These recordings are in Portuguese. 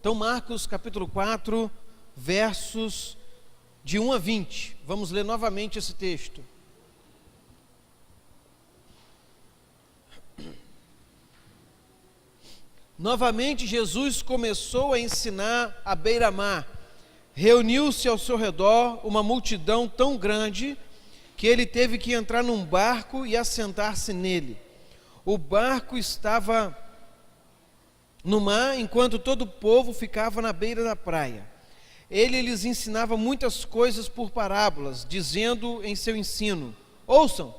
Então, Marcos capítulo 4, versos de 1 a 20. Vamos ler novamente esse texto. Novamente Jesus começou a ensinar à beira-mar. Reuniu-se ao seu redor uma multidão tão grande que ele teve que entrar num barco e assentar-se nele. O barco estava no mar, enquanto todo o povo ficava na beira da praia. Ele lhes ensinava muitas coisas por parábolas, dizendo em seu ensino: ouçam,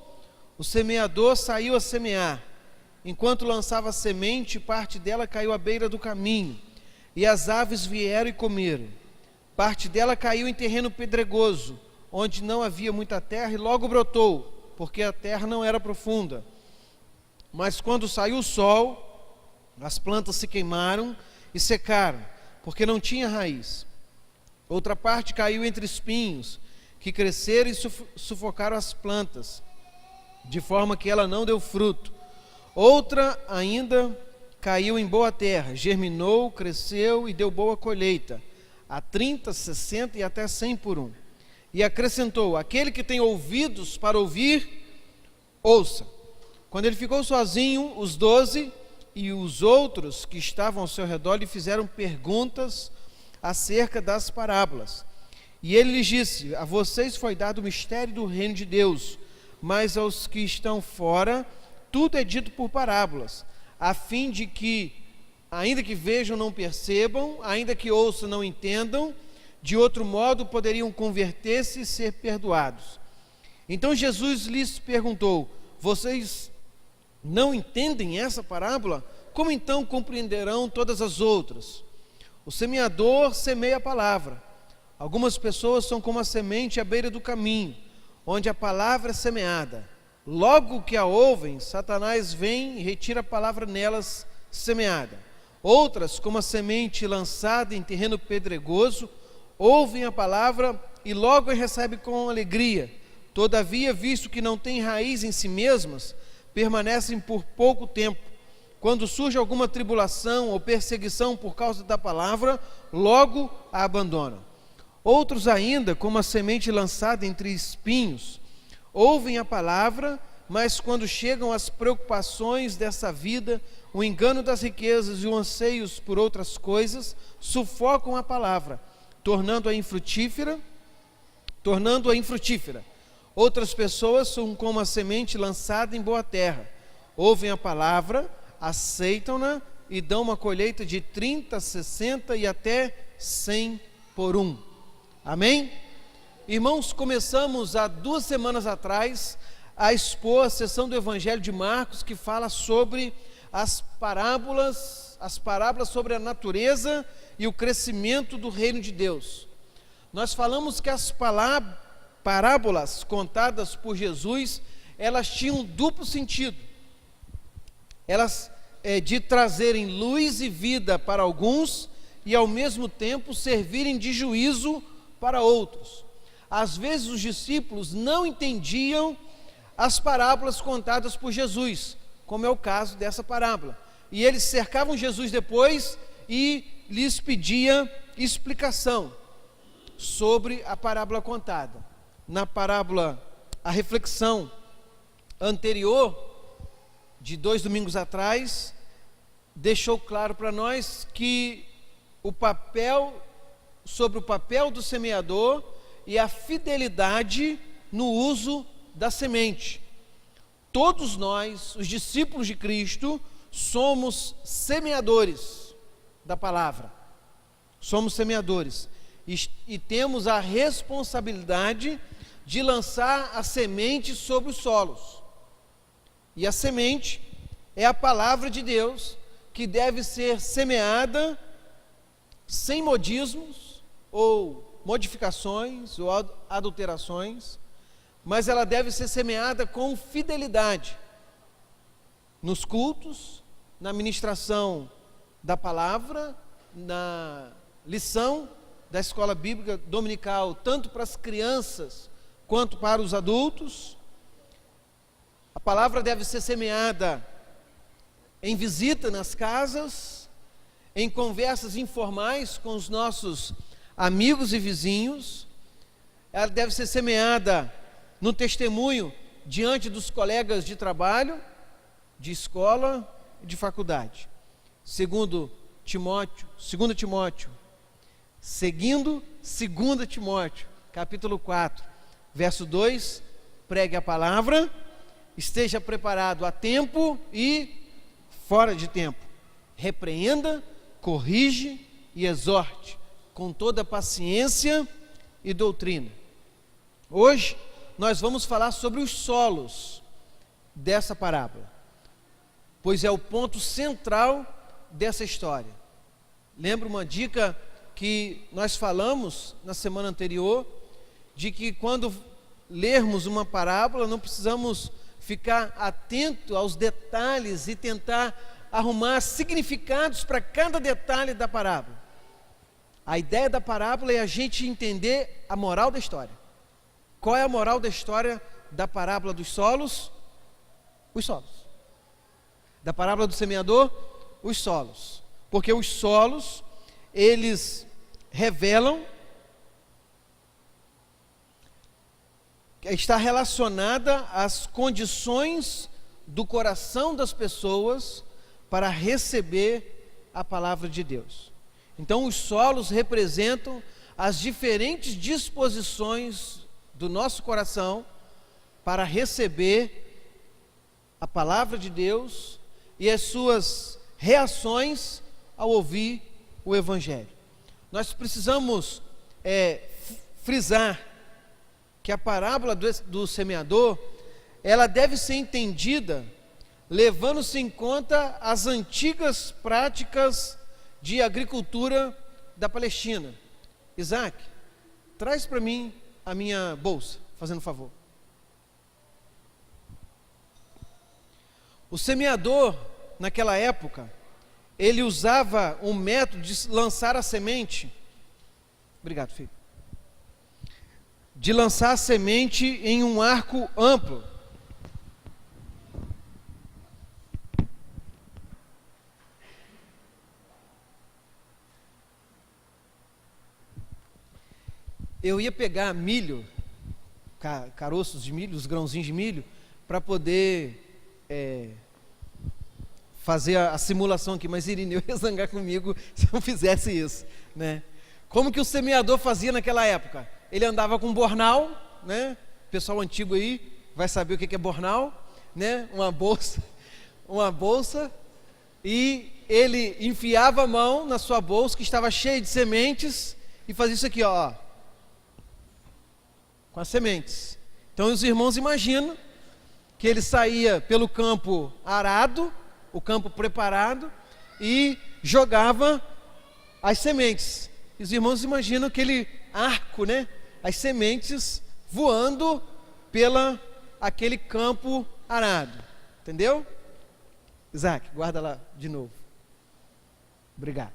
o semeador saiu a semear. Enquanto lançava a semente, parte dela caiu à beira do caminho, e as aves vieram e comeram. Parte dela caiu em terreno pedregoso, onde não havia muita terra, e logo brotou, porque a terra não era profunda. Mas quando saiu o sol, as plantas se queimaram e secaram, porque não tinha raiz. Outra parte caiu entre espinhos, que cresceram e sufocaram as plantas, de forma que ela não deu fruto. Outra ainda caiu em boa terra, germinou, cresceu e deu boa colheita, a 30, 60 e até 100 por um. E acrescentou: aquele que tem ouvidos para ouvir, ouça. Quando ele ficou sozinho, os 12 e os outros que estavam ao seu redor lhe fizeram perguntas acerca das parábolas. E ele lhes disse: a vocês foi dado o mistério do reino de Deus, mas aos que estão fora, tudo é dito por parábolas, a fim de que, ainda que vejam, não percebam, ainda que ouçam, não entendam, de outro modo poderiam converter-se e ser perdoados. Então Jesus lhes perguntou: vocês não entendem essa parábola? Como então compreenderão todas as outras? O semeador semeia a palavra. Algumas pessoas são como a semente à beira do caminho, onde a palavra é semeada. Logo que a ouvem, Satanás vem e retira a palavra nelas semeada. Outras, como a semente lançada em terreno pedregoso, ouvem a palavra e logo a recebem com alegria. Todavia, visto que não têm raiz em si mesmas, permanecem por pouco tempo. Quando surge alguma tribulação ou perseguição por causa da palavra, logo a abandonam. Outros ainda, como a semente lançada entre espinhos, ouvem a palavra, mas quando chegam as preocupações dessa vida, o engano das riquezas e os anseios por outras coisas, sufocam a palavra, tornando-a infrutífera. Outras pessoas são como a semente lançada em boa terra. Ouvem a palavra, aceitam-na e dão uma colheita de 30, 60 e até 100 por um. Amém? Irmãos, começamos há 2 semanas atrás a expor a sessão do Evangelho de Marcos, que fala sobre as parábolas sobre a natureza e o crescimento do reino de Deus. Nós falamos que as parábolas contadas por Jesus, elas tinham um duplo sentido. Elas de trazerem luz e vida para alguns e ao mesmo tempo servirem de juízo para outros. Às vezes os discípulos não entendiam as parábolas contadas por Jesus, como é o caso dessa parábola. E eles cercavam Jesus depois e lhes pedia explicação sobre a parábola contada. Na parábola, a reflexão anterior, de 2 domingos atrás, deixou claro para nós que sobre o papel do semeador e a fidelidade no uso da semente. Todos nós, os discípulos de Cristo, somos semeadores da palavra. Somos semeadores e temos a responsabilidade de lançar a semente sobre os solos. E a semente é a palavra de Deus, que deve ser semeada sem modismos ou modificações ou adulterações, mas ela deve ser semeada com fidelidade nos cultos, na ministração da palavra, na lição da escola bíblica dominical, tanto para as crianças quanto para os adultos. A palavra deve ser semeada em visita nas casas, em conversas informais com os nossos amigos e vizinhos. Ela deve ser semeada no testemunho diante dos colegas de trabalho, de escola e de faculdade. Segundo Timóteo, capítulo 4, verso 2, pregue a palavra, esteja preparado a tempo e fora de tempo. Repreenda, corrige e exorte com toda paciência e doutrina. Hoje nós vamos falar sobre os solos dessa parábola, pois é o ponto central dessa história. Lembra uma dica que nós falamos na semana anterior, de que quando lermos uma parábola não precisamos ficar atento aos detalhes e tentar arrumar significados para cada detalhe da parábola. A ideia da parábola é a gente entender a moral da história. Qual é a moral da história da parábola dos solos? Os solos. Da parábola do semeador? Os solos. Porque os solos, eles revelam, está relacionada às condições do coração das pessoas para receber a palavra de Deus. Então, os solos representam as diferentes disposições do nosso coração para receber a palavra de Deus e as suas reações ao ouvir o Evangelho. Nós precisamos frisar que a parábola do semeador, ela deve ser entendida levando-se em conta as antigas práticas de agricultura da Palestina. Isaac, traz para mim a minha bolsa, fazendo favor. O semeador, naquela época, ele usava um método de lançar a semente. Obrigado, filho. De lançar a semente em um arco amplo. Eu ia pegar milho, caroços de milho, os grãozinhos de milho, para poder fazer a simulação aqui, mas Irineu ia zangar comigo se eu não fizesse isso, né? Como que o semeador fazia naquela época? Ele andava com um bornal, né? O pessoal antigo aí vai saber o que é bornal, né? Uma bolsa, e ele enfiava a mão na sua bolsa, que estava cheia de sementes, e fazia isso aqui, ó, com as sementes. Então os irmãos imaginam que ele saía pelo campo arado, o campo preparado, e jogava as sementes. Os irmãos imaginam aquele arco, né? As sementes voando aquele campo arado. Entendeu? Isaac, guarda lá de novo. Obrigado.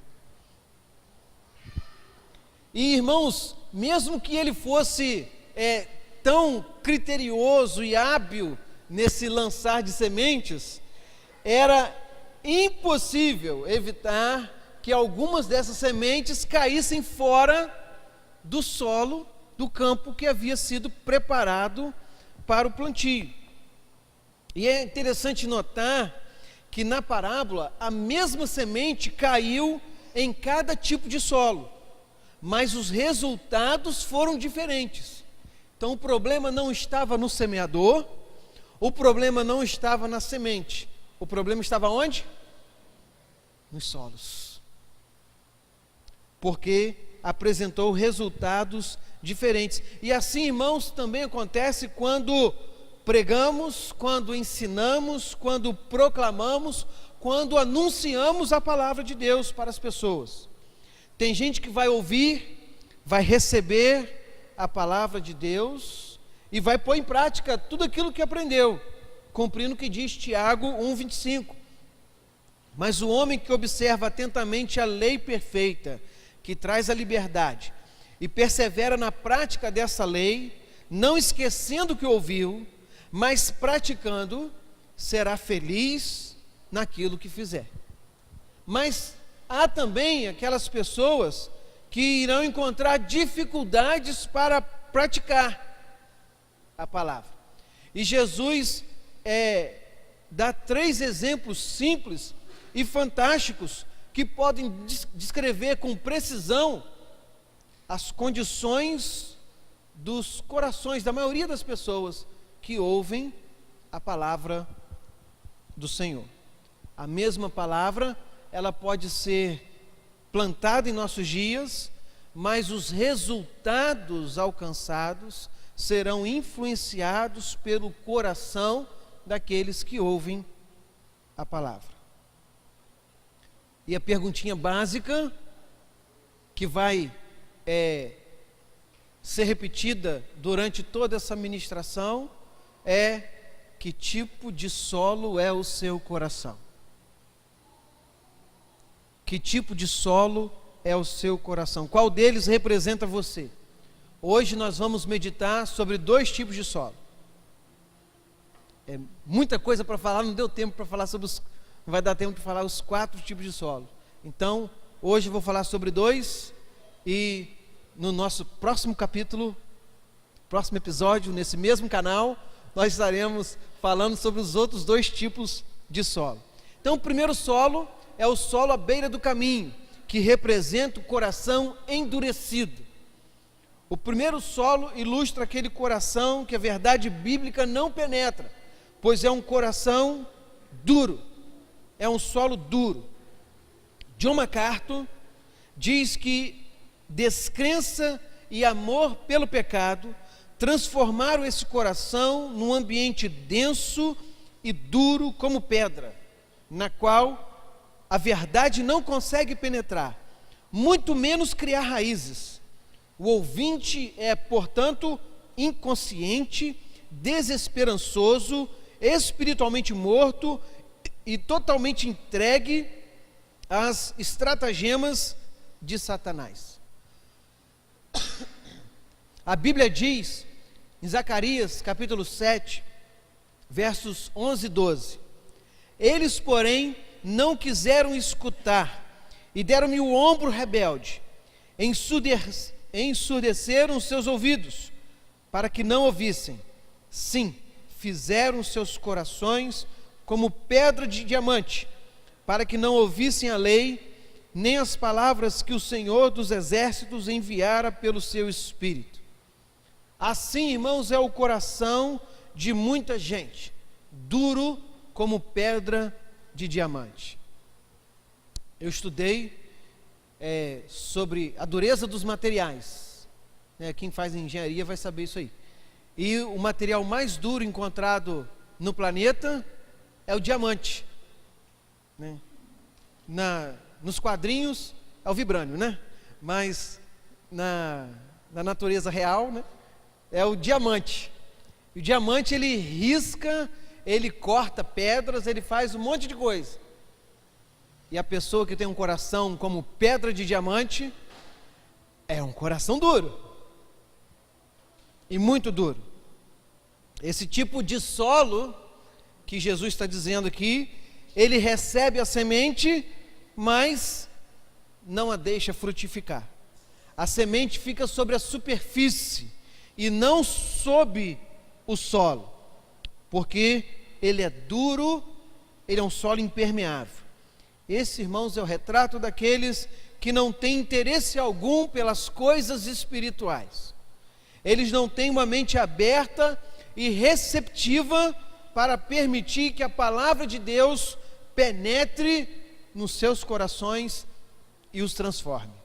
E irmãos, mesmo que ele fosse tão criterioso e hábil nesse lançar de sementes, era impossível evitar que algumas dessas sementes caíssem fora do solo do campo que havia sido preparado para o plantio. E é interessante notar que na parábola a mesma semente caiu em cada tipo de solo, mas os resultados foram diferentes. Então o problema não estava no semeador, o problema não estava na semente, o problema estava onde? Nos solos. Porque apresentou resultados diferentes. E assim, irmãos, também acontece quando pregamos, quando ensinamos, quando proclamamos, quando anunciamos a palavra de Deus para as pessoas. Tem gente que vai ouvir, vai receber a palavra de Deus e vai pôr em prática tudo aquilo que aprendeu, cumprindo o que diz Tiago 1,25. Mas o homem que observa atentamente a lei perfeita, que traz a liberdade, e persevera na prática dessa lei, não esquecendo o que ouviu, mas praticando, será feliz naquilo que fizer. Mas há também aquelas pessoas que irão encontrar dificuldades para praticar a palavra. E Jesus dá 3 exemplos simples e fantásticos que podem descrever com precisão as condições dos corações da maioria das pessoas que ouvem a palavra do Senhor. A mesma palavra, ela pode ser plantada em nossos dias, mas os resultados alcançados serão influenciados pelo coração daqueles que ouvem a palavra. E a perguntinha básica, que vai ser repetida durante toda essa ministração, é: que tipo de solo é o seu coração? Que tipo de solo é o seu coração? Qual deles representa você? Hoje nós vamos meditar sobre 2 tipos de solo. É muita coisa para falar, não deu tempo para falar sobre não vai dar tempo para falar os 4 tipos de solo. Então, hoje eu vou falar sobre 2, e no nosso próximo capítulo, próximo episódio, nesse mesmo canal, nós estaremos falando sobre os outros 2 tipos de solo. Então, o primeiro solo é o solo à beira do caminho, que representa o coração endurecido. O primeiro solo ilustra aquele coração que a verdade bíblica não penetra, pois é um coração duro, é um solo duro. John MacArthur diz que descrença e amor pelo pecado transformaram esse coração num ambiente denso e duro como pedra, na qual a verdade não consegue penetrar, muito menos criar raízes. O ouvinte é, portanto, inconsciente, desesperançoso, espiritualmente morto e totalmente entregue às estratagemas de Satanás. A Bíblia diz, em Zacarias capítulo 7, versos 11 e 12: eles, porém, não quiseram escutar e deram-me o ombro rebelde, ensurdeceram seus ouvidos, para que não ouvissem. Sim, fizeram seus corações como pedra de diamante, para que não ouvissem a lei, nem as palavras que o Senhor dos exércitos enviara pelo seu Espírito. Assim, irmãos, é o coração de muita gente, duro como pedra de diamante. Eu estudei sobre a dureza dos materiais, quem faz engenharia vai saber isso aí. E o material mais duro encontrado no planeta é o diamante, né? Nos quadrinhos é o vibrânio, né? Mas na natureza real, né, é o diamante. E o diamante, ele risca, ele corta pedras, ele faz um monte de coisa. E a pessoa que tem um coração como pedra de diamante é um coração duro, e muito duro. Esse tipo de solo que Jesus está dizendo aqui, ele recebe a semente, mas não a deixa frutificar. A semente fica sobre a superfície e não sob o solo, porque ele é duro, ele é um solo impermeável. Esse, irmãos, é o retrato daqueles que não têm interesse algum pelas coisas espirituais. Eles não têm uma mente aberta e receptiva para permitir que a palavra de Deus penetre nos seus corações e os transforme.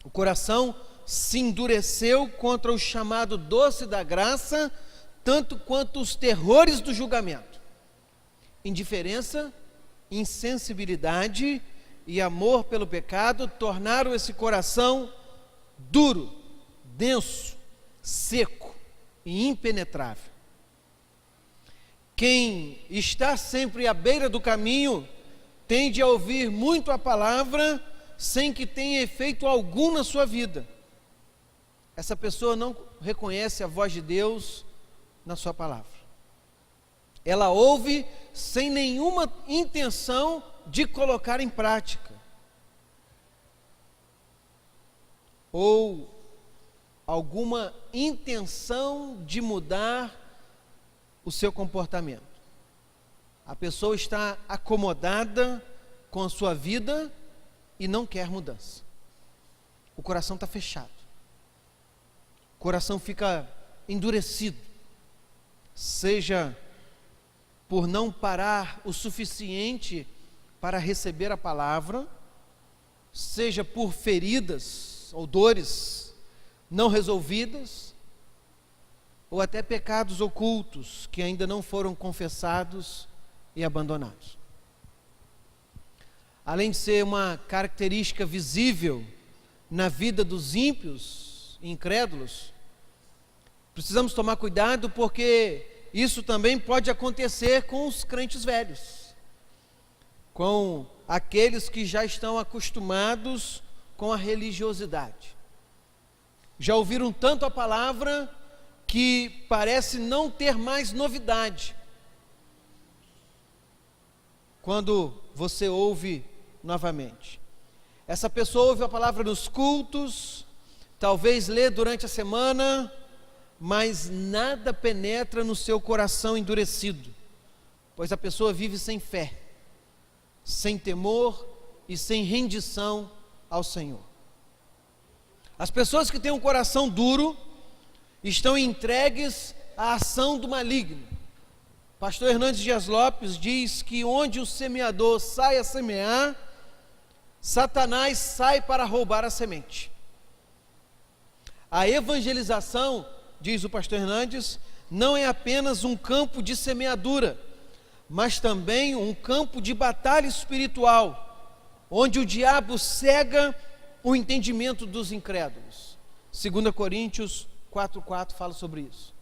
O coração se endureceu contra o chamado doce da graça, tanto quanto os terrores do julgamento. Indiferença, insensibilidade e amor pelo pecado tornaram esse coração duro, denso, seco e impenetrável. Quem está sempre à beira do caminho tende a ouvir muito a palavra sem que tenha efeito algum na sua vida. Essa pessoa não reconhece a voz de Deus na sua palavra. Ela ouve sem nenhuma intenção de colocar em prática. ou alguma intenção de mudar o seu comportamento. A pessoa está acomodada com a sua vida e não quer mudança. O coração está fechado. O coração fica endurecido, seja por não parar o suficiente para receber a palavra, seja por feridas ou dores não resolvidas, ou até pecados ocultos que ainda não foram confessados e abandonados. Além de ser uma característica visível na vida dos ímpios e incrédulos, precisamos tomar cuidado, porque isso também pode acontecer com os crentes velhos, com aqueles que já estão acostumados com a religiosidade. Já ouviram tanto a palavra que parece não ter mais novidade. Quando você ouve novamente, essa pessoa ouve a palavra nos cultos, talvez lê durante a semana, mas nada penetra no seu coração endurecido, pois a pessoa vive sem fé, sem temor e sem rendição ao Senhor. As pessoas que têm um coração duro estão entregues à ação do maligno. Pastor Hernandes Dias Lopes diz que onde o semeador sai a semear, Satanás sai para roubar a semente. A evangelização, diz o pastor Hernandes, não é apenas um campo de semeadura, mas também um campo de batalha espiritual, onde o diabo cega o entendimento dos incrédulos. 2 Coríntios 4,4 fala sobre isso.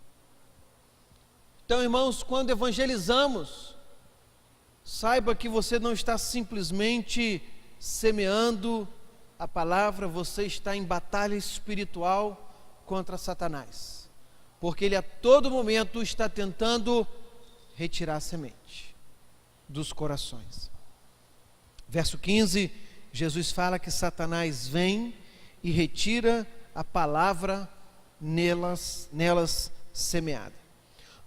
Então, irmãos, quando evangelizamos, saiba que você não está simplesmente semeando a palavra, você está em batalha espiritual contra Satanás, porque ele a todo momento está tentando retirar a semente dos corações. Verso 15, Jesus fala que Satanás vem e retira a palavra nelas semeada.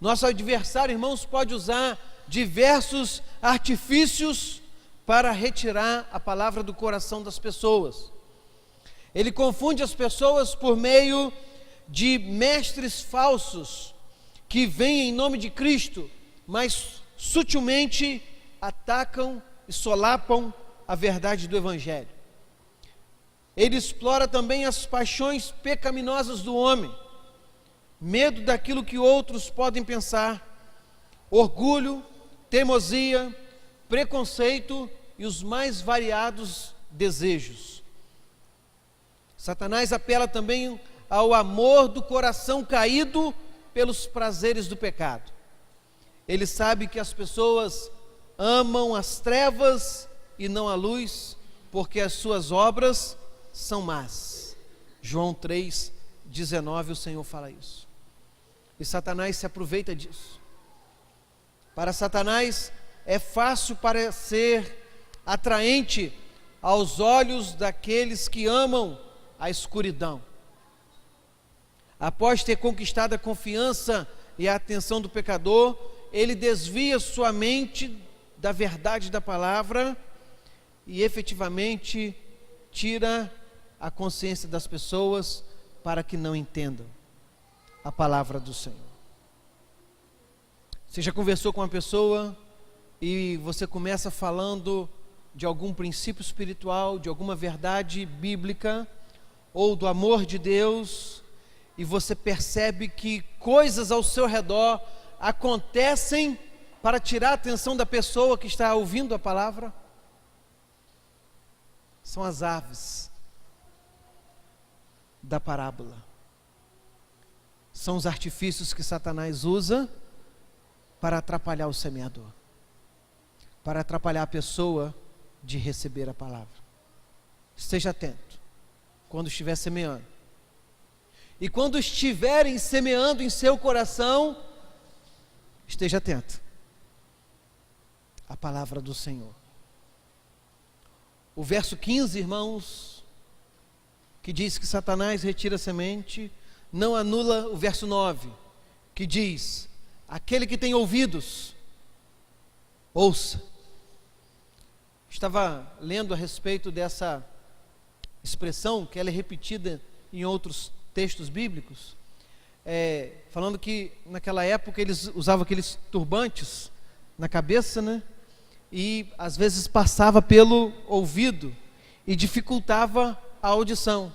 Nosso adversário, irmãos, pode usar diversos artifícios para retirar a palavra do coração das pessoas. Ele confunde as pessoas por meio de mestres falsos que vêm em nome de Cristo, mas sutilmente atacam e solapam a verdade do Evangelho. Ele explora também as paixões pecaminosas do homem, medo daquilo que outros podem pensar, orgulho, teimosia, preconceito e os mais variados desejos. Satanás apela também ao amor do coração caído pelos prazeres do pecado. Ele sabe que as pessoas amam as trevas e não a luz, porque as suas obras são más. João 3,19, o Senhor fala isso. E Satanás se aproveita disso. Para Satanás é fácil parecer atraente aos olhos daqueles que amam a escuridão. Após ter conquistado a confiança e a atenção do pecador, ele desvia sua mente da verdade da palavra e efetivamente tira a consciência das pessoas para que não entendam a palavra do Senhor. Você já conversou com uma pessoa e você começa falando de algum princípio espiritual, de alguma verdade bíblica ou do amor de Deus, e você percebe que coisas ao seu redor acontecem para tirar a atenção da pessoa que está ouvindo a palavra? São as aves da parábola. São os artifícios que Satanás usa para atrapalhar o semeador, para atrapalhar a pessoa de receber a palavra. Esteja atento quando estiver semeando. E quando estiverem semeando em seu coração, esteja atento à palavra do Senhor. O verso 15, irmãos, que diz que Satanás retira a semente, não anula o verso 9, que diz: aquele que tem ouvidos, ouça. Estava lendo a respeito dessa expressão, que ela é repetida em outros textos bíblicos, falando que naquela época eles usavam aqueles turbantes na cabeça, né? E às vezes passava pelo ouvido e dificultava a audição.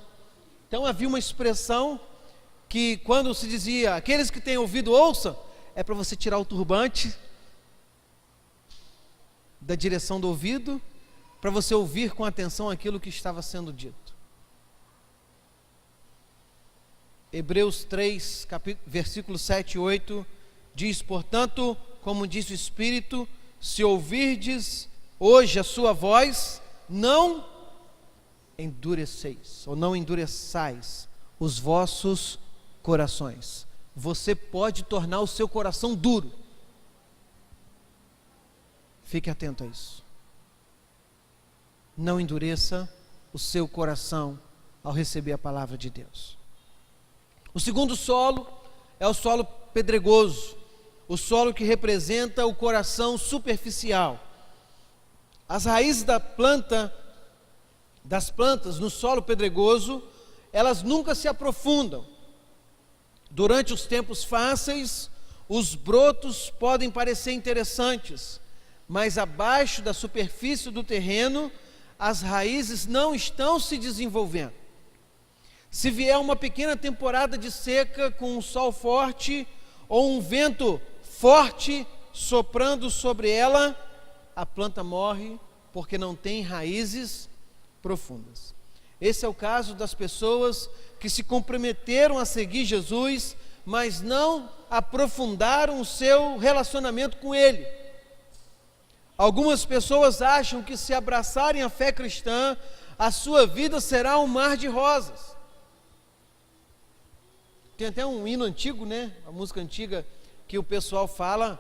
Então havia uma expressão que, quando se dizia aqueles que têm ouvido ouçam, é para você tirar o turbante da direção do ouvido, para você ouvir com atenção aquilo que estava sendo dito. Hebreus 3, versículos 7 e 8 diz: portanto, como diz o Espírito, se ouvirdes hoje a sua voz, não endureceis, ou não endureçais os vossos corações. Você pode tornar o seu coração duro. Fique atento a isso. Não endureça o seu coração ao receber a palavra de Deus. O segundo solo é o solo pedregoso, o solo que representa o coração superficial. As raízes das plantas no solo pedregoso, elas nunca se aprofundam. Durante os tempos fáceis, os brotos podem parecer interessantes, mas abaixo da superfície do terreno, as raízes não estão se desenvolvendo. Se vier uma pequena temporada de seca com um sol forte ou um vento forte soprando sobre ela, a planta morre porque não tem raízes profundas. Esse é o caso das pessoas que se comprometeram a seguir Jesus, mas não aprofundaram o seu relacionamento com Ele. Algumas pessoas acham que, se abraçarem a fé cristã, a sua vida será um mar de rosas. Tem até um hino antigo, né? A música antiga, que o pessoal fala,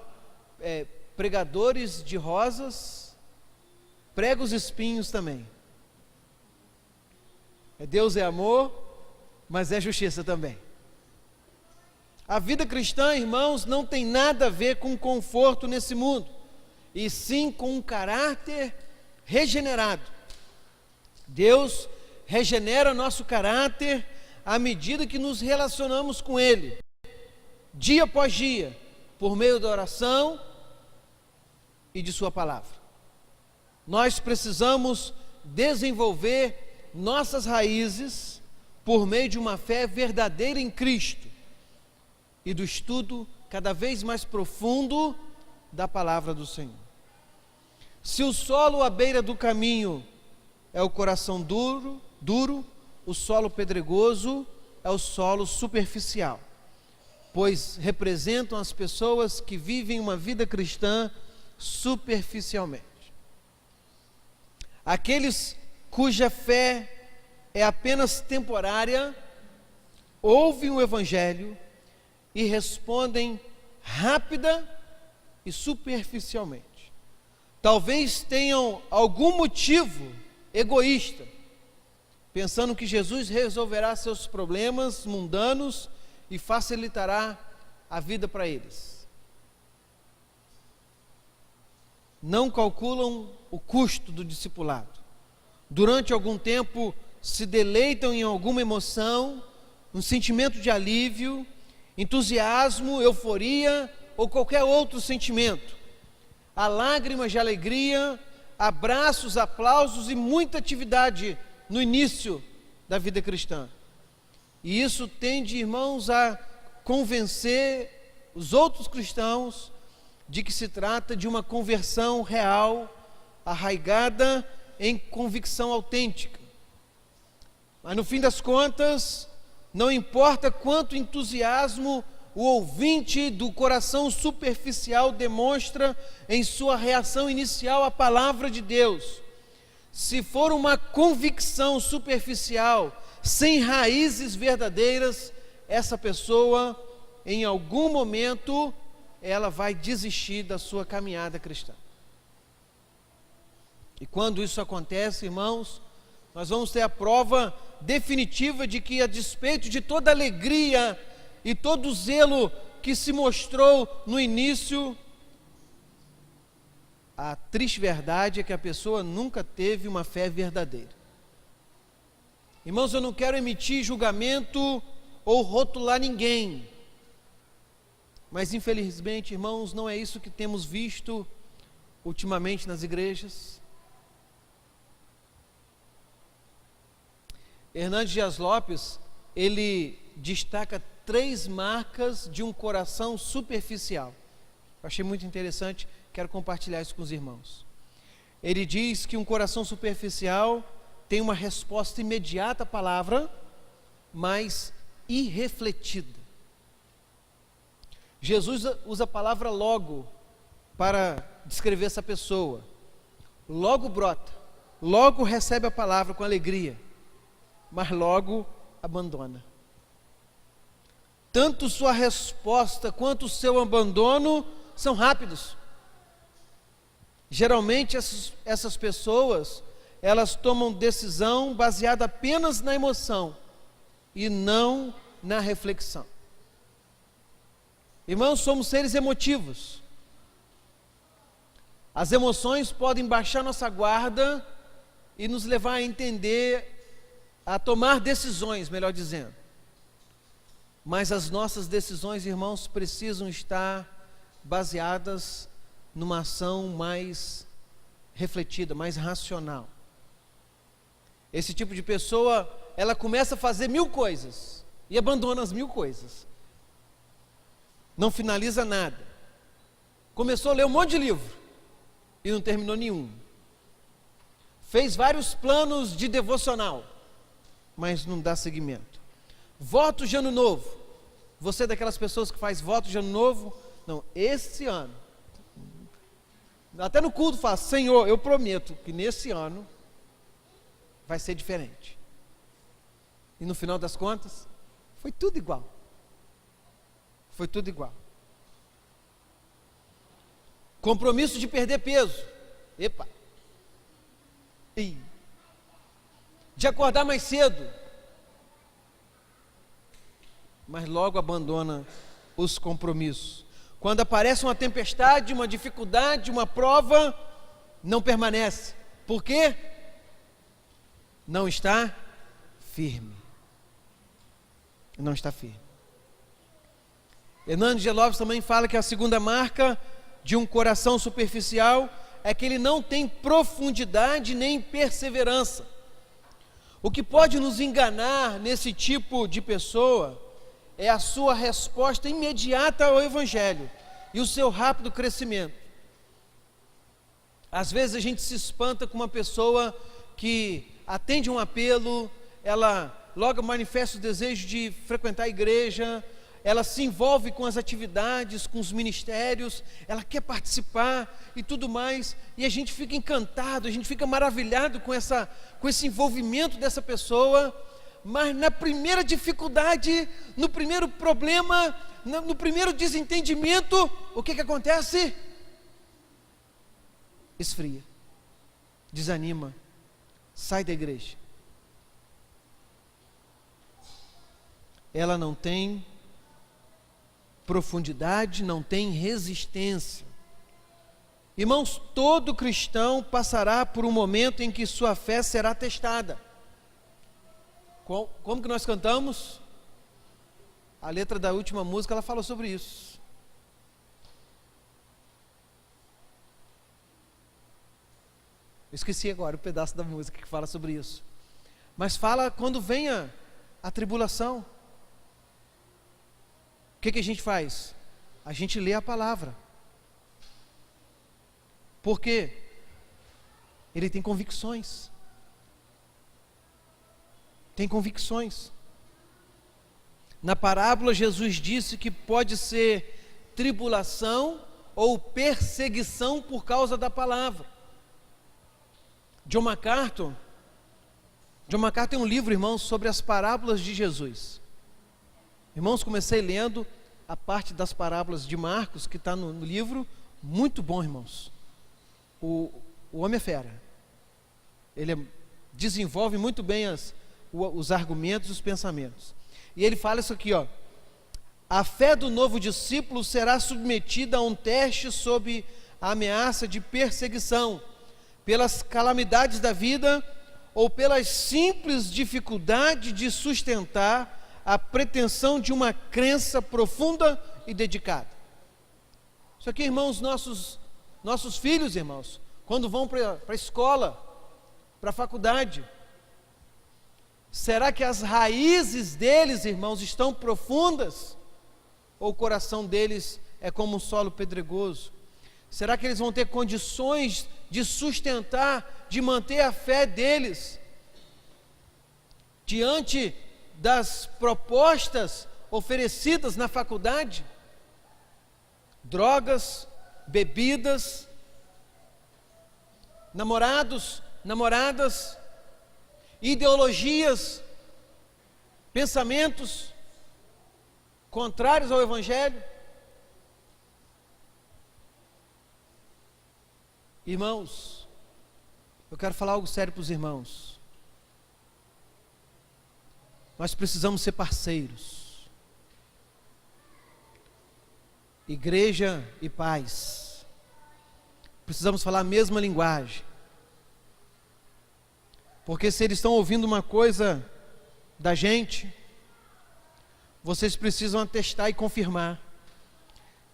pregadores de rosas, prega os espinhos também. Deus é amor, mas é justiça também. A vida cristã, irmãos, não tem nada a ver com conforto nesse mundo, e sim com um caráter regenerado. Deus regenera nosso caráter à medida que nos relacionamos com Ele, dia após dia, por meio da oração e de Sua palavra. Nós precisamos desenvolver nossas raízes por meio de uma fé verdadeira em Cristo e do estudo cada vez mais profundo da palavra do Senhor. Se o solo à beira do caminho é o coração duro, o solo pedregoso é o solo superficial, pois representam as pessoas que vivem uma vida cristã superficialmente. Aqueles cuja fé é apenas temporária, ouvem o Evangelho e respondem rápida e superficialmente. Talvez tenham algum motivo egoísta, pensando que Jesus resolverá seus problemas mundanos e facilitará a vida para eles. Não calculam o custo do discipulado. Durante algum tempo se deleitam em alguma emoção, um sentimento de alívio, entusiasmo, euforia ou qualquer outro sentimento. Há lágrimas de alegria, abraços, aplausos e muita atividade no início da vida cristã. E isso tende, irmãos, a convencer os outros cristãos de que se trata de uma conversão real, arraigada em convicção autêntica. Mas no fim das contas, não importa quanto entusiasmo o ouvinte do coração superficial demonstra em sua reação inicial à palavra de Deus, se for uma convicção superficial, sem raízes verdadeiras, essa pessoa, em algum momento, ela vai desistir da sua caminhada cristã. E quando isso acontece, irmãos, Nós vamos ter a prova definitiva de que, a despeito de toda a alegria e todo o zelo que se mostrou no início, a triste verdade é que a pessoa nunca teve uma fé verdadeira. Irmãos, eu não quero emitir julgamento ou rotular ninguém, mas infelizmente, irmãos, não é isso que temos visto ultimamente nas igrejas. Hernandes Dias Lopes, ele destaca 3 marcas de um coração superficial. Eu achei muito interessante, quero compartilhar isso com os irmãos. Ele diz que um coração superficial tem uma resposta imediata à palavra, mas irrefletida. Jesus usa a palavra logo para descrever essa pessoa. Logo brota, logo recebe a palavra com alegria, mas logo abandona. Tanto sua resposta quanto o seu abandono são rápidos. Geralmente essas pessoas, elas tomam decisão baseada apenas na emoção e não na reflexão. Irmãos, somos seres emotivos. As emoções podem baixar nossa guarda e nos levar a entender, a tomar decisões, melhor dizendo. Mas as nossas decisões, irmãos, precisam estar baseadas numa ação mais refletida, mais racional. Esse tipo de pessoa, ela começa a fazer 1000 coisas e abandona as 1000 coisas. Não finaliza nada. Começou a ler um monte de livro e não terminou nenhum. Fez vários planos de devocional, mas não dá seguimento. Votos de ano novo. Você é daquelas pessoas que faz votos de ano novo? Não, esse ano. Até no culto fala: Senhor, eu prometo que nesse ano vai ser diferente. E no final das contas, foi tudo igual. Foi tudo igual. Compromisso de perder peso. Epa. De acordar mais cedo. Mas logo abandona os compromissos. Quando aparece uma tempestade, uma dificuldade, uma prova, não permanece. Por quê? Não está firme. Não está firme. Hernandes Dias Lopes também fala que a segunda marca de um coração superficial é que ele não tem profundidade nem perseverança. O que pode nos enganar nesse tipo de pessoa é a sua resposta imediata ao Evangelho e o seu rápido crescimento. Às vezes a gente se espanta com uma pessoa que atende um apelo, ela logo manifesta o desejo de frequentar a igreja, ela se envolve com as atividades, com os ministérios, ela quer participar e tudo mais, e a gente fica encantado, a gente fica maravilhado com esse envolvimento dessa pessoa, mas na primeira dificuldade, no primeiro problema, no primeiro desentendimento, o que acontece? Esfria, desanima, sai da igreja. Ela não tem profundidade, não tem resistência. Irmãos, todo cristão passará por um momento em que sua fé será testada. Como que nós cantamos? A letra da última música, ela fala sobre isso. Eu esqueci agora o pedaço da música que fala sobre isso. Mas fala quando venha a tribulação. O que a gente faz? A gente lê a palavra. Por quê? Ele tem convicções. Tem convicções. Na parábola, Jesus disse que pode ser tribulação ou perseguição por causa da palavra. John MacArthur tem um livro, irmãos, sobre as parábolas de Jesus. Irmãos, comecei lendo a parte das parábolas de Marcos, que está no livro, muito bom, irmãos. O homem é fera. Ele é desenvolve muito bem os argumentos e os pensamentos. E ele fala isso aqui, ó: a fé do novo discípulo será submetida a um teste sob a ameaça de perseguição, pelas calamidades da vida ou pelas simples dificuldades de sustentar a pretensão de uma crença profunda e dedicada. Isso aqui, irmãos, nossos filhos, irmãos, quando vão para a escola, para a faculdade, será que as raízes deles, irmãos, estão profundas? Ou o coração deles é como um solo pedregoso? Será que eles vão ter condições de sustentar, de manter a fé deles diante das propostas oferecidas na faculdade? Drogas, bebidas, namorados, namoradas, ideologias, pensamentos contrários ao Evangelho. Irmãos, eu quero falar algo sério para os irmãos. Nós precisamos ser parceiros. Igreja e pais. Precisamos falar a mesma linguagem. Porque se eles estão ouvindo uma coisa da gente, vocês precisam atestar e confirmar.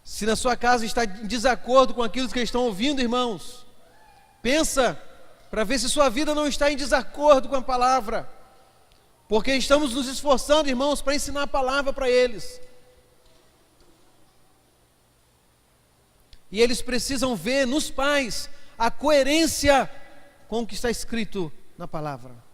Se na sua casa está em desacordo com aquilo que eles estão ouvindo, irmãos, pensa para ver se sua vida não está em desacordo com a palavra. Porque estamos nos esforçando, irmãos, para ensinar a palavra para eles. E eles precisam ver nos pais a coerência com o que está escrito na palavra.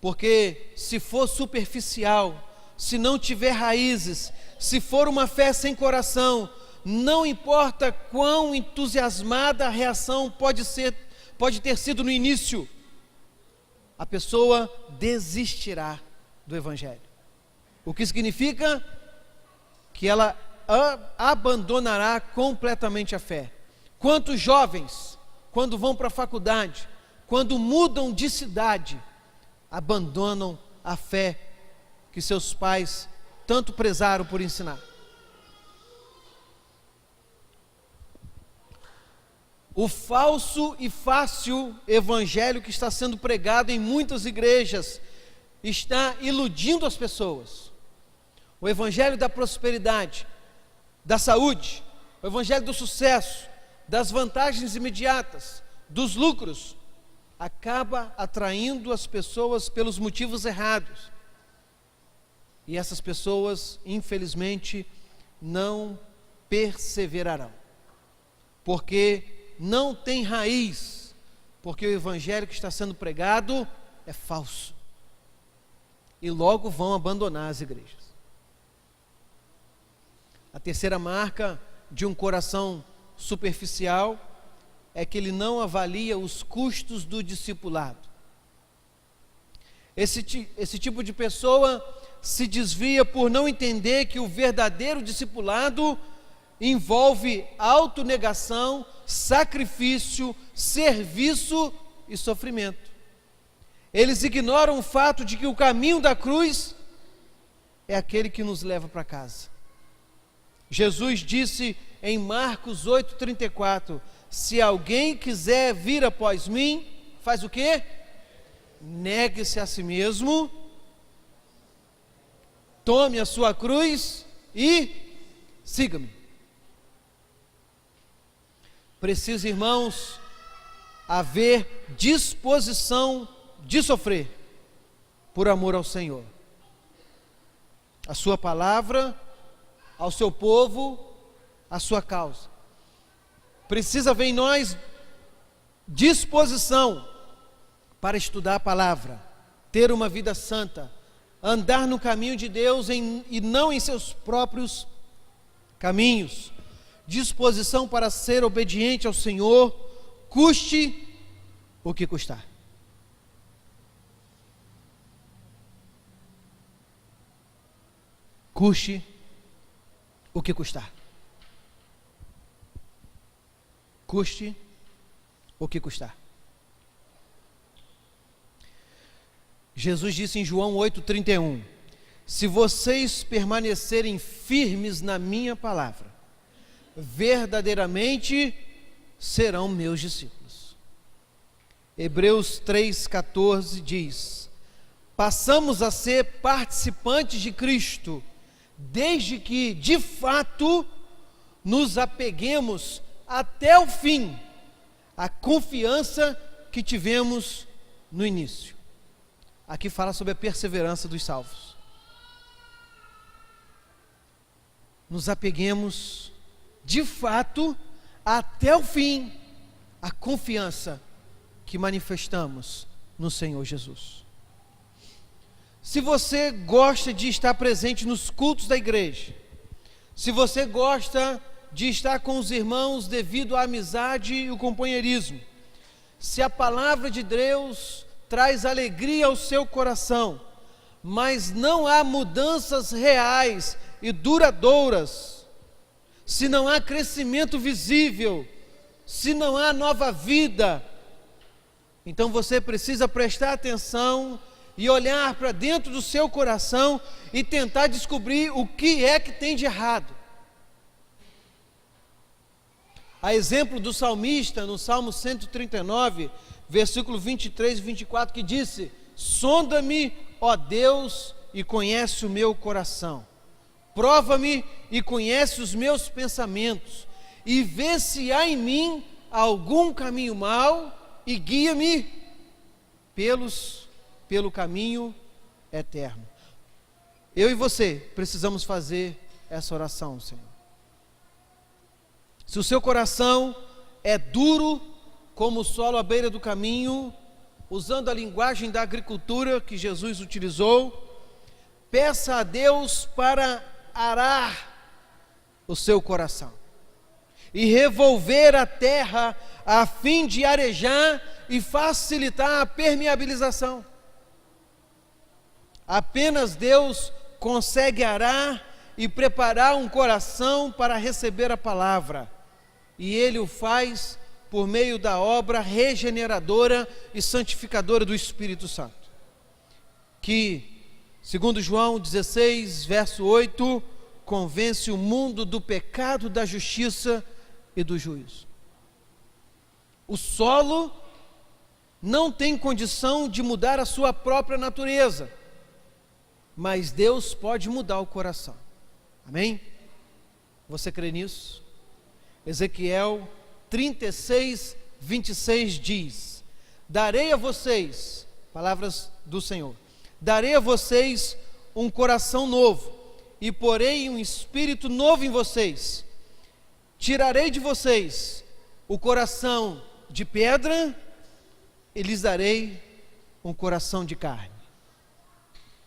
Porque se for superficial, se não tiver raízes, se for uma fé sem coração, não importa quão entusiasmada a reação pode ter sido no início, a pessoa desistirá do Evangelho. O que significa que ela abandonará completamente a fé. Quantos jovens, quando vão para a faculdade, quando mudam de cidade, abandonam a fé que seus pais tanto prezaram por ensinar. O falso e fácil evangelho que está sendo pregado em muitas igrejas está iludindo as pessoas. O evangelho da prosperidade, da saúde, o evangelho do sucesso, das vantagens imediatas, dos lucros, acaba atraindo as pessoas pelos motivos errados. E essas pessoas, infelizmente, não perseverarão, porque não tem raiz, porque o evangelho que está sendo pregado é falso, e logo vão abandonar as igrejas. A terceira marca de um coração superficial é que ele não avalia os custos do discipulado. Esse tipo de pessoa se desvia por não entender que o verdadeiro discipulado envolve autonegação, sacrifício, serviço e sofrimento. Eles ignoram o fato de que o caminho da cruz é aquele que nos leva para casa. Jesus disse em Marcos 8,34: se alguém quiser vir após mim, faz o quê? Negue-se a si mesmo, tome a sua cruz e siga-me. Precisa, irmãos, haver disposição de sofrer por amor ao Senhor, a sua palavra, ao seu povo, a sua causa. Precisa haver em nós disposição para estudar a palavra, ter uma vida santa, andar no caminho de Deus e não em seus próprios caminhos. Disposição para ser obediente ao Senhor, custe o que custar. Custe o que custar. Custe o que custar. Jesus disse em João 8,31: se vocês permanecerem firmes na minha palavra, verdadeiramente serão meus discípulos. Hebreus 3,14 diz: passamos a ser participantes de Cristo, desde que, de fato, nos apeguemos até o fim à confiança que tivemos no início. Aqui fala sobre a perseverança dos salvos. Nos apeguemos, de fato, até o fim, à confiança que manifestamos no Senhor Jesus. Se você gosta de estar presente nos cultos da igreja, se você gosta de estar com os irmãos devido à amizade e o companheirismo, se a palavra de Deus traz alegria ao seu coração, mas não há mudanças reais e duradouras, se não há crescimento visível, se não há nova vida, então você precisa prestar atenção e olhar para dentro do seu coração e tentar descobrir o que é que tem de errado. A exemplo do salmista, no Salmo 139, versículo 23 e 24, que disse: sonda-me, ó Deus, e conhece o meu coração. Prova-me e conhece os meus pensamentos, e vê se há em mim algum caminho mau, e guia-me pelo caminho eterno. Eu e você precisamos fazer essa oração, Senhor. Se o seu coração é duro como o solo à beira do caminho, usando a linguagem da agricultura que Jesus utilizou, peça a Deus para arar o seu coração e revolver a terra a fim de arejar e facilitar a permeabilização. Apenas Deus consegue arar e preparar um coração para receber a palavra, e Ele o faz por meio da obra regeneradora e santificadora do Espírito Santo, que, segundo João 16, verso 8, convence o mundo do pecado, da justiça e do juízo. O solo não tem condição de mudar a sua própria natureza, mas Deus pode mudar o coração. Amém? Você crê nisso? Ezequiel 36, 26 diz: darei a vocês, palavras do Senhor, darei a vocês um coração novo, e porei um espírito novo em vocês. Tirarei de vocês o coração de pedra, e lhes darei um coração de carne.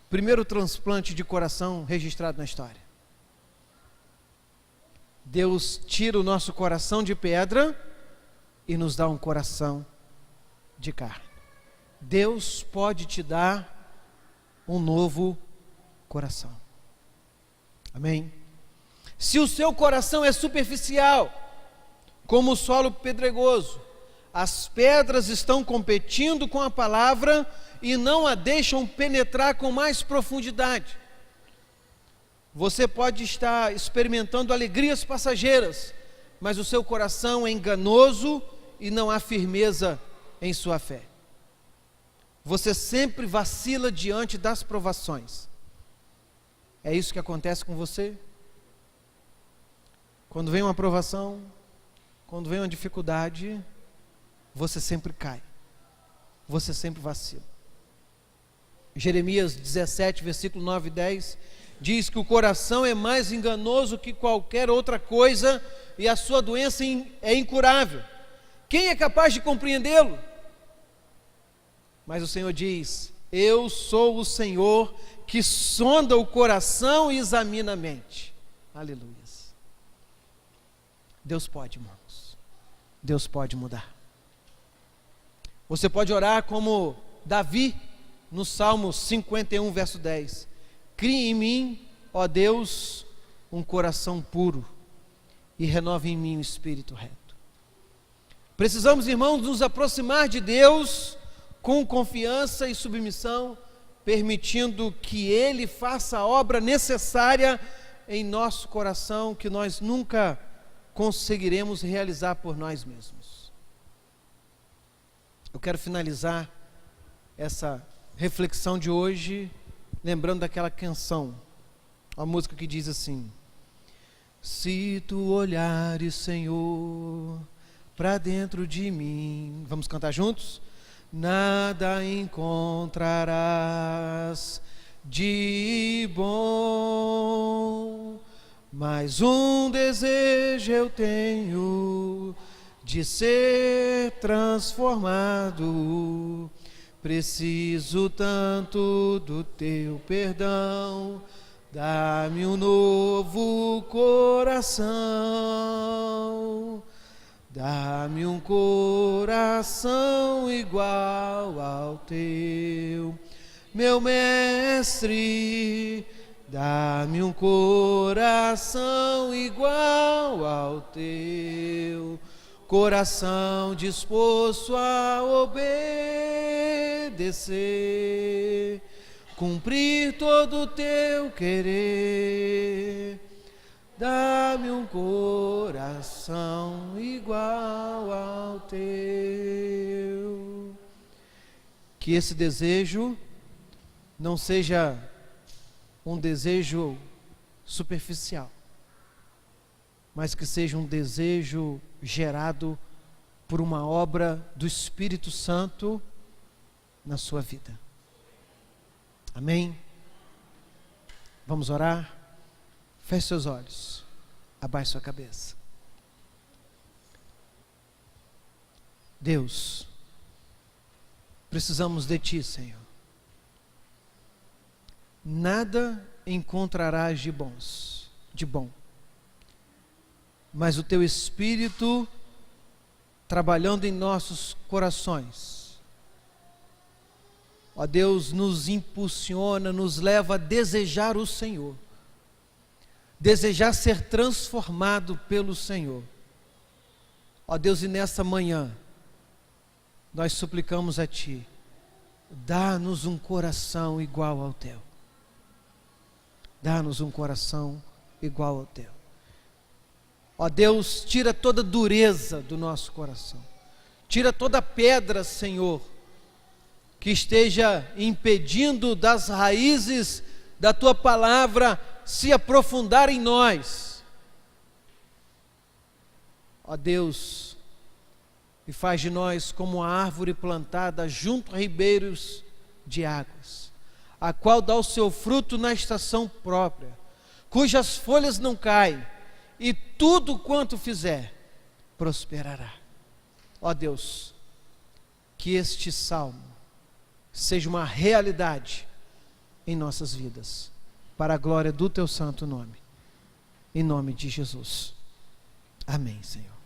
Primeiro transplante de coração registrado na história. Deus tira o nosso coração de pedra e nos dá um coração de carne. Deus pode te dar um novo coração. Amém? Se o seu coração é superficial, como o solo pedregoso, as pedras estão competindo com a palavra e não a deixam penetrar com mais profundidade. Você pode estar experimentando alegrias passageiras, mas o seu coração é enganoso e não há firmeza em sua fé. Você sempre vacila diante das provações. É isso que acontece com você? Quando vem uma provação, quando vem uma dificuldade, você sempre cai, você sempre vacila. Jeremias 17, versículo 9 e 10, diz que o coração é mais enganoso que qualquer outra coisa e a sua doença é incurável. Quem é capaz de compreendê-lo? Mas o Senhor diz: eu sou o Senhor que sonda o coração e examina a mente. Aleluia. Deus pode, irmãos. Deus pode mudar. Você pode orar como Davi, no Salmo 51, verso 10. Crie em mim, ó Deus, um coração puro e renove em mim um espírito reto. Precisamos, irmãos, nos aproximar de Deus com confiança e submissão, permitindo que Ele faça a obra necessária em nosso coração, que nós nunca conseguiremos realizar por nós mesmos. Eu quero finalizar essa reflexão de hoje lembrando daquela canção, uma música que diz assim: se tu olhares, Senhor, para dentro de mim, vamos cantar juntos? Nada encontrarás de bom, mas um desejo eu tenho de ser transformado. Preciso tanto do teu perdão, dá-me um novo coração, dá-me um coração igual ao teu, meu mestre. Dá-me um coração igual ao teu, coração disposto a obedecer, cumprir todo o teu querer. Dá-me um coração igual ao teu. Que esse desejo não seja um desejo superficial, mas que seja um desejo gerado por uma obra do Espírito Santo na sua vida. Amém? Vamos orar? Feche seus olhos, abaixe sua cabeça. Deus, precisamos de Ti, Senhor. Nada encontrarás de bom, mas o Teu Espírito trabalhando em nossos corações, ó Deus, nos impulsiona, nos leva a desejar o Senhor, desejar ser transformado pelo Senhor. Ó Deus, e nessa manhã nós suplicamos a Ti, dá-nos um coração igual ao Teu. Dá-nos um coração igual ao Teu. Ó Deus, tira toda dureza do nosso coração. Tira toda pedra, Senhor, que esteja impedindo das raízes da Tua palavra se aprofundar em nós. Ó Deus, e faz de nós como a árvore plantada junto a ribeiros de águas, a qual dá o seu fruto na estação própria, cujas folhas não caem, e tudo quanto fizer prosperará. Ó Deus, que este salmo seja uma realidade em nossas vidas, para a glória do Teu santo nome, em nome de Jesus. Amém, Senhor.